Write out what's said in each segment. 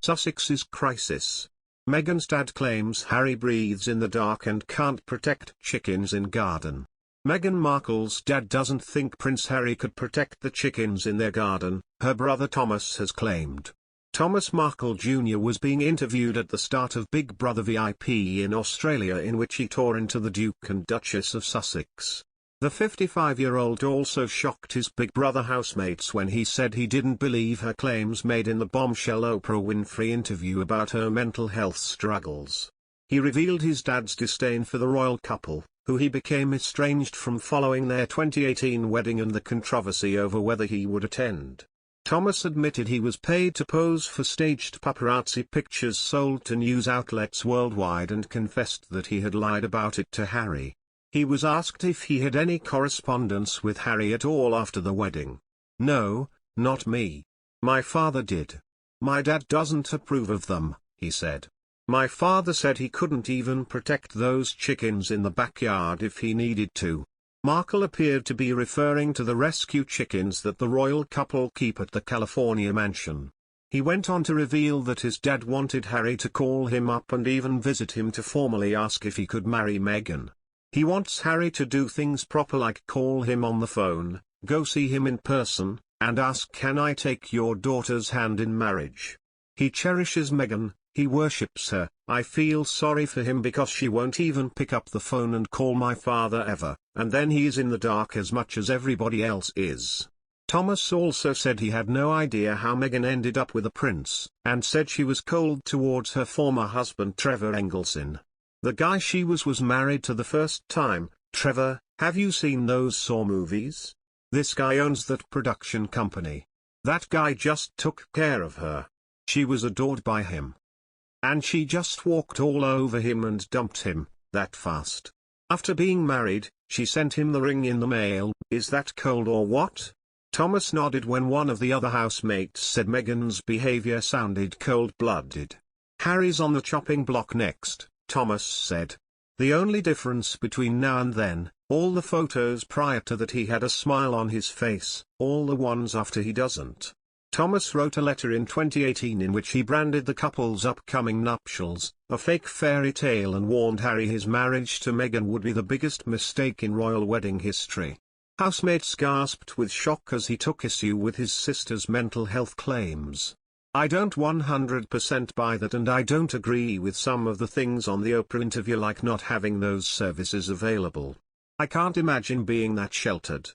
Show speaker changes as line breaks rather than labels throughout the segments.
Sussex's crisis. Meghan's dad claims Harry breathes in the dark and can't protect chickens in garden. Meghan Markle's dad doesn't think Prince Harry could protect the chickens in their garden, her brother Thomas has claimed. Thomas Markle Jr. was being interviewed at the start of Big Brother VIP in Australia, in which he tore into the Duke and Duchess of Sussex. The 55-year-old also shocked his Big Brother housemates when he said he didn't believe her claims made in the bombshell Oprah Winfrey interview about her mental health struggles. He revealed his dad's disdain for the royal couple, who he became estranged from following their 2018 wedding and the controversy over whether he would attend. Thomas admitted he was paid to pose for staged paparazzi pictures sold to news outlets worldwide and confessed that he had lied about it to Harry. He was asked if he had any correspondence with Harry at all after the wedding. "No, not me. My father did. My dad doesn't approve of them," he said. "My father said he couldn't even protect those chickens in the backyard if he needed to." Markle appeared to be referring to the rescue chickens that the royal couple keep at the California mansion. He went on to reveal that his dad wanted Harry to call him up and even visit him to formally ask if he could marry Meghan. He wants Harry to do things proper, like call him on the phone, go see him in person, and ask, "Can I take your daughter's hand in marriage?" He cherishes Meghan, he worships her. "I feel sorry for him because she won't even pick up the phone and call my father ever, and then he's in the dark as much as everybody else is." Thomas also said he had no idea how Meghan ended up with a prince, and said she was cold towards her former husband Trevor Engelson. The guy she was married to the first time. "Trevor, have you seen those Saw movies? This guy owns that production company. That guy just took care of her. She was adored by him. And she just walked all over him and dumped him, that fast. After being married, she sent him the ring in the mail. Is that cold or what?" Thomas nodded when one of the other housemates said Meghan's behavior sounded cold-blooded. "Harry's on the chopping block next," Thomas said. "The only difference between now and then, all the photos prior to that he had a smile on his face, all the ones after he doesn't." Thomas wrote a letter in 2018 in which he branded the couple's upcoming nuptials a fake fairy tale and warned Harry his marriage to Meghan would be the biggest mistake in royal wedding history. Housemates gasped with shock as he took issue with his sister's mental health claims. "I don't 100% buy that, and I don't agree with some of the things on the Oprah interview, like not having those services available. I can't imagine being that sheltered."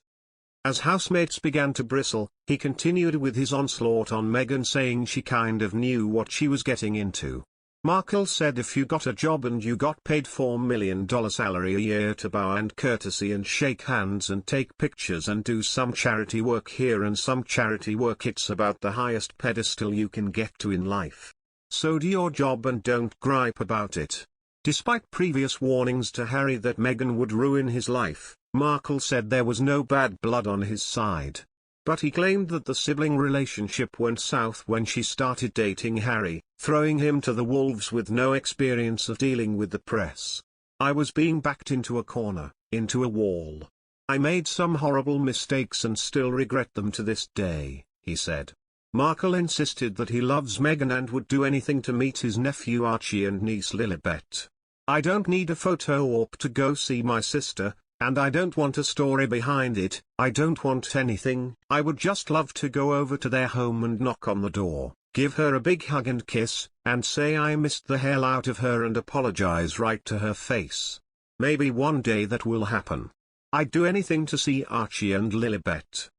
As housemates began to bristle, he continued with his onslaught on Meghan, saying she kind of knew what she was getting into. Markle said if you got a job and you got paid $4 million salary a year to bow and courtesy and shake hands and take pictures and do some charity work here and some charity work, it's about the highest pedestal you can get to in life. So do your job and don't gripe about it. Despite previous warnings to Harry that Meghan would ruin his life, Markle said there was no bad blood on his side. But he claimed that the sibling relationship went south when she started dating Harry, throwing him to the wolves with no experience of dealing with the press. "I was being backed into a corner, into a wall. I made some horrible mistakes and still regret them to this day," he said. Markle insisted that he loves Meghan and would do anything to meet his nephew Archie and niece Lilibet. "I don't need a photo op to go see my sister, and I don't want a story behind it. I don't want anything. I would just love to go over to their home and knock on the door, give her a big hug and kiss, and say I missed the hell out of her and apologize right to her face. Maybe one day that will happen. I'd do anything to see Archie and Lilibet."